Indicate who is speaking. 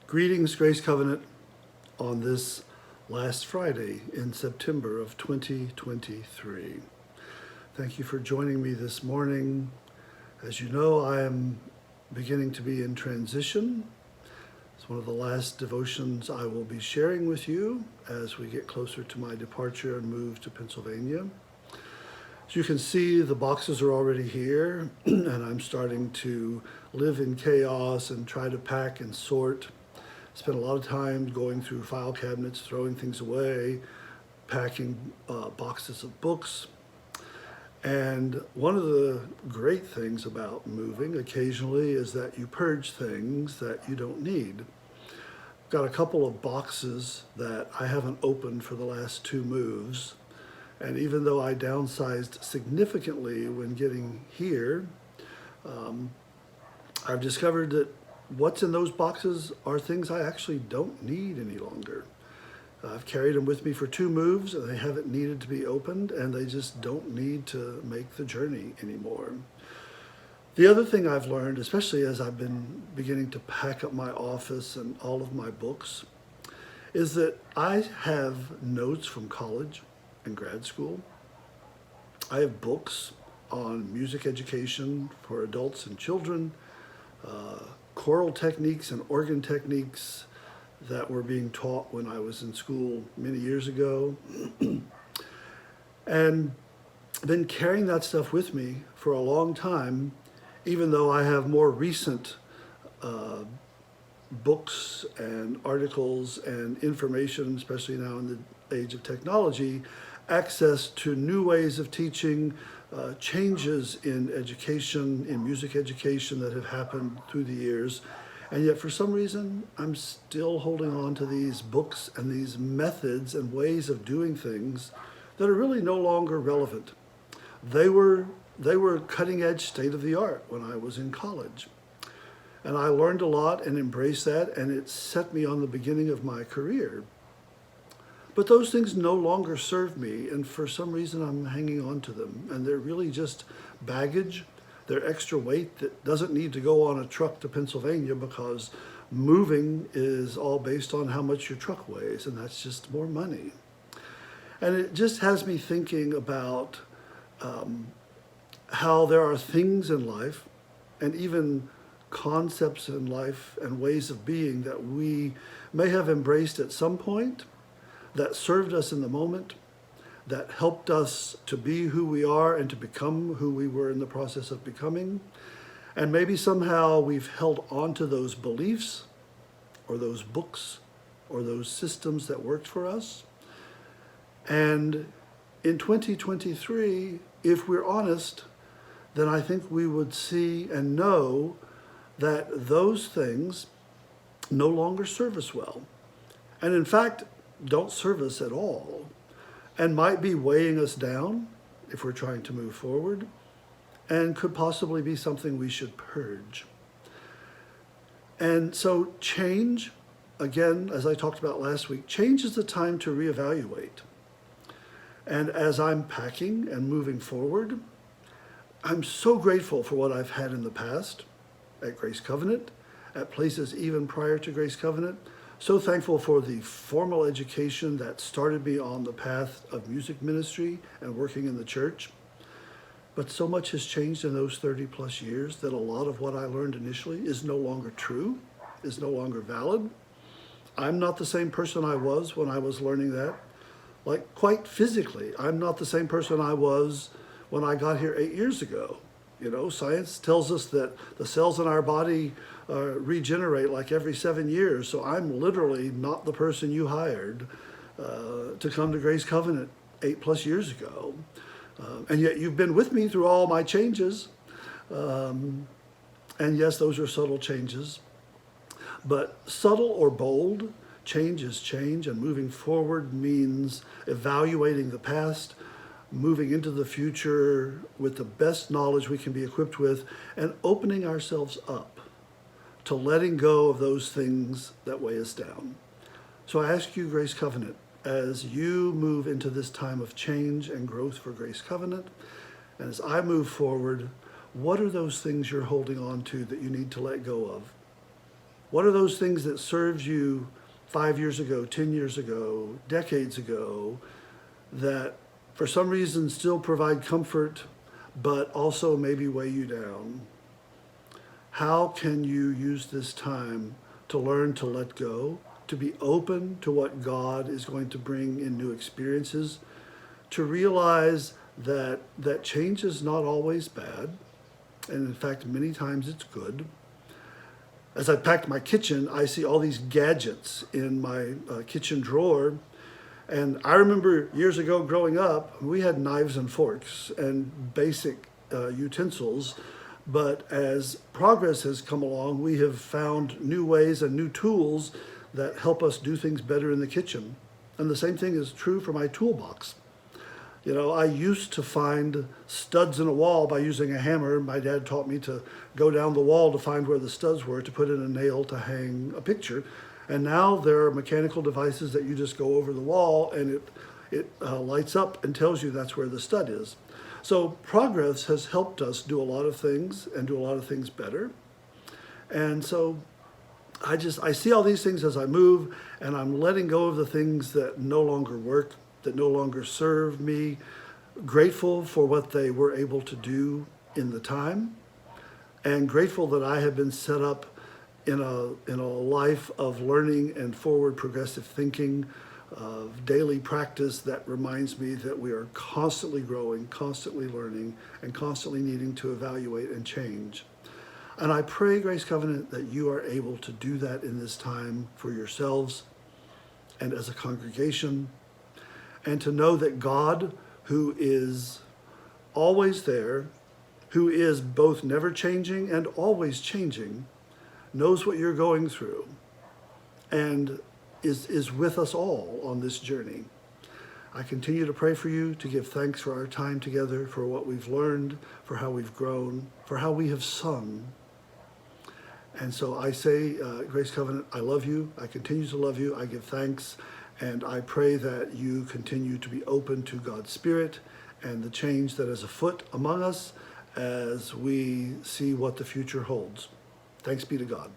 Speaker 1: Greetings, Grace Covenant, on this last Friday in September of 2023. Thank you for joining me this morning. As you know, I am beginning to be in transition. It's one of the last devotions I will be sharing with you as we get closer to my departure and move to Pennsylvania. As you can see, the boxes are already here, and I'm starting to live in chaos and try to pack and sort. Spent a lot of time going through file cabinets, throwing things away, packing boxes of books. And one of the great things about moving occasionally is that you purge things that you don't need. Got a couple of boxes that I haven't opened for the last two moves. And even though I downsized significantly when getting here, I've discovered that what's in those boxes are things I actually don't need any longer. I've carried them with me for two moves and they haven't needed to be opened, and they just don't need to make the journey anymore. The other thing I've learned, especially as I've been beginning to pack up my office and all of my books, is that I have notes from college and grad school. I have books on music education for adults and children, choral techniques and organ techniques that were being taught when I was in school many years ago. And been carrying that stuff with me for a long time, even though I have more recent books and articles and information, especially now in the age of technology, access to new ways of teaching, changes in education, in music education that have happened through the years. And yet for some reason, I'm still holding on to these books and these methods and ways of doing things that are really no longer relevant. They were cutting edge, state of the art when I was in college. And I learned a lot and embraced that, and it set me on the beginning of my career. But those things no longer serve me, and for some reason I'm hanging on to them. And they're really just baggage. They're extra weight that doesn't need to go on a truck to Pennsylvania, because moving is all based on how much your truck weighs, and that's just more money. And it just has me thinking about how there are things in life and even concepts in life and ways of being that we may have embraced at some point, that served us in the moment, that helped us to be who we are and to become who we were in the process of becoming. And maybe somehow we've held on to those beliefs or those books or those systems that worked for us. And in 2023, if we're honest, then I think we would see and know that those things no longer serve us well. And in fact, don't serve us at all, and might be weighing us down if we're trying to move forward, and could possibly be something we should purge. And so change, again, as I talked about last week, change is the time to reevaluate. And as I'm packing and moving forward, I'm so grateful for what I've had in the past at Grace Covenant, at places even prior to Grace Covenant. So thankful for the formal education that started me on the path of music ministry and working in the church. But so much has changed in those 30 plus years that a lot of what I learned initially is no longer true, is no longer valid. I'm not the same person I was when I was learning that. Like, quite physically, I'm not the same person I was when I got here 8 years ago. You know, science tells us that the cells in our body regenerate like every 7 years. So I'm literally not the person you hired to come to Grace Covenant 8 plus years ago. And yet you've been with me through all my changes. And yes, those are subtle changes. But subtle or bold, change is change, and moving forward means evaluating the past, moving into the future with the best knowledge we can be equipped with, and opening ourselves up to letting go of those things that weigh us down. So I ask you, Grace Covenant, as you move into this time of change and growth for Grace Covenant, and as I move forward, what are those things you're holding on to that you need to let go of? What are those things that served you 5 years ago, 10 years ago, decades ago, that for some reason still provide comfort, but also maybe weigh you down? How can you use this time to learn to let go, to be open to what God is going to bring in new experiences, to realize that change is not always bad, and in fact, many times it's good. As I packed my kitchen, I see all these gadgets in my kitchen drawer. And I remember years ago growing up, we had knives and forks and basic utensils. But as progress has come along, we have found new ways and new tools that help us do things better in the kitchen. And the same thing is true for my toolbox. You know, I used to find studs in a wall by using a hammer. My dad taught me to go down the wall to find where the studs were, to put in a nail to hang a picture. And now there are mechanical devices that you just go over the wall and it lights up and tells you that's where the stud is. So progress has helped us do a lot of things and do a lot of things better. And so I see all these things as I move, and I'm letting go of the things that no longer work, that no longer serve me, grateful for what they were able to do in the time, and grateful that I have been set up in a life of learning and forward progressive thinking, of daily practice that reminds me that we are constantly growing, constantly learning, and constantly needing to evaluate and change. And I pray, Grace Covenant, that you are able to do that in this time for yourselves and as a congregation, and to know that God, who is always there, who is both never changing and always changing, knows what you're going through and is with us all on this journey. I continue to pray for you, to give thanks for our time together, for what we've learned, for how we've grown, for how we have sung. And so I say, Grace Covenant, I love you. I continue to love you. I give thanks. And I pray that you continue to be open to God's Spirit and the change that is afoot among us as we see what the future holds. Thanks be to God.